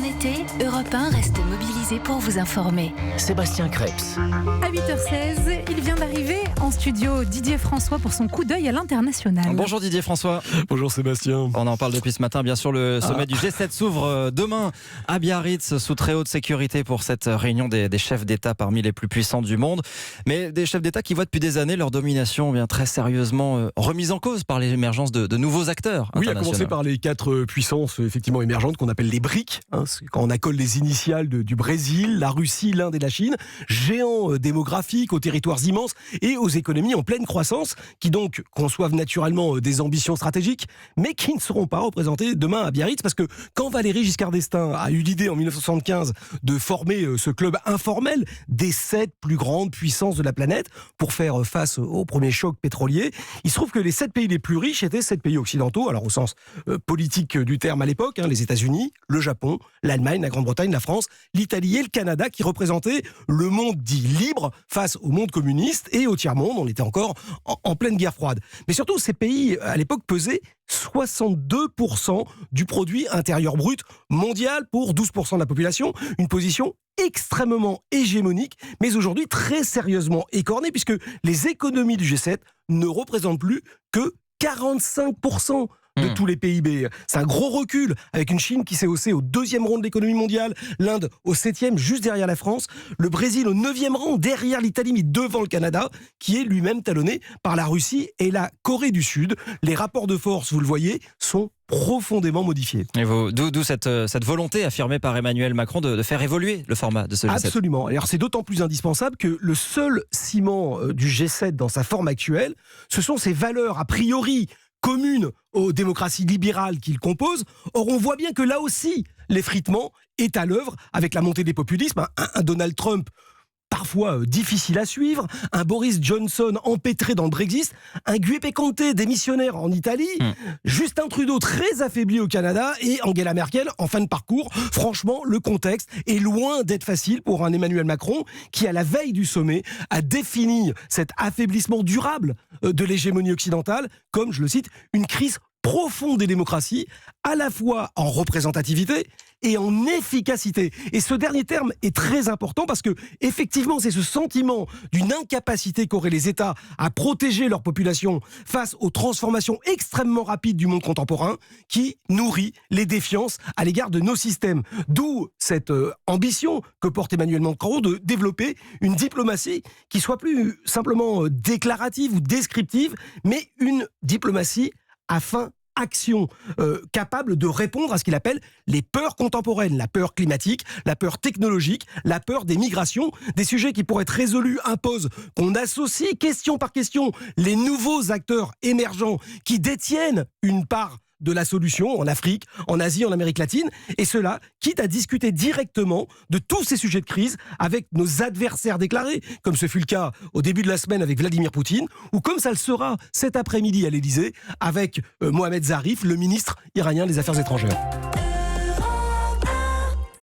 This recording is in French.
été, Europe 1 reste mobilisé pour vous informer. Sébastien Krebs. À 8h16, il vient d'arriver en studio Didier François pour son coup d'œil à l'international. Bonjour Didier François. Bonjour Sébastien. On en parle depuis ce matin, bien sûr, le sommet du G7 s'ouvre demain à Biarritz sous très haute sécurité pour cette réunion des chefs d'État parmi les plus puissants du monde. Mais des chefs d'État qui voient depuis des années leur domination bien très sérieusement remise en cause par l'émergence de nouveaux acteurs Oui, à internationaux. commencer par les 4 puissances effectivement émergentes qu'on appelle les BRIC. Quand on accole les initiales du Brésil, la Russie, l'Inde et la Chine, géants démographiques aux territoires immenses et aux économies en pleine croissance, qui donc conçoivent naturellement des ambitions stratégiques, mais qui ne seront pas représentées demain à Biarritz, parce que quand Valéry Giscard d'Estaing a eu l'idée en 1975 de former ce club informel des 7 plus grandes puissances de la planète pour faire face au premier choc pétrolier, il se trouve que les 7 pays les plus riches étaient 7 pays occidentaux, alors au sens politique du terme à l'époque, les États-Unis, le Japon, l'Allemagne, la Grande-Bretagne, la France, l'Italie et le Canada, qui représentaient le monde dit libre face au monde communiste et au tiers-monde. On était encore en pleine guerre froide. Mais surtout, ces pays, à l'époque, pesaient 62% du produit intérieur brut mondial pour 12% de la population. Une position extrêmement hégémonique, mais aujourd'hui très sérieusement écornée, puisque les économies du G7 ne représentent plus que 45% de tous les PIB. C'est un gros recul, avec une Chine qui s'est haussée au 2e rang de l'économie mondiale, l'Inde au 7e, juste derrière la France, le Brésil au 9e rang, derrière l'Italie, mais devant le Canada, qui est lui-même talonné par la Russie et la Corée du Sud. Les rapports de force, vous le voyez, sont profondément modifiés. Et d'où cette volonté affirmée par Emmanuel Macron de faire évoluer le format de ce G7. Absolument. Alors c'est d'autant plus indispensable que le seul ciment du G7 dans sa forme actuelle, ce sont ses valeurs a priori communes aux démocraties libérales qu'il compose. Or, on voit bien que là aussi, l'effritement est à l'œuvre avec la montée des populismes. Un Donald Trump parfois difficile à suivre, un Boris Johnson empêtré dans le Brexit, un Giuseppe Conte démissionnaire en Italie, Justin Trudeau très affaibli au Canada et Angela Merkel en fin de parcours. Franchement, le contexte est loin d'être facile pour un Emmanuel Macron qui, à la veille du sommet, a défini cet affaiblissement durable de l'hégémonie occidentale comme, je le cite, une crise profonde des démocraties, à la fois en représentativité et en efficacité. Et ce dernier terme est très important parce que, effectivement, c'est ce sentiment d'une incapacité qu'auraient les États à protéger leur population face aux transformations extrêmement rapides du monde contemporain qui nourrit les défiances à l'égard de nos systèmes. D'où cette ambition que porte Emmanuel Macron de développer une diplomatie qui soit plus simplement déclarative ou descriptive, mais une diplomatie à fin action, capable de répondre à ce qu'il appelle les peurs contemporaines, la peur climatique, la peur technologique, la peur des migrations, des sujets qui pour être résolus imposent qu'on associe question par question les nouveaux acteurs émergents qui détiennent une part de la solution en Afrique, en Asie, en Amérique latine, et cela quitte à discuter directement de tous ces sujets de crise avec nos adversaires déclarés, comme ce fut le cas au début de la semaine avec Vladimir Poutine, ou comme ça le sera cet après-midi à l'Élysée avec Mohamed Zarif, le ministre iranien des Affaires étrangères.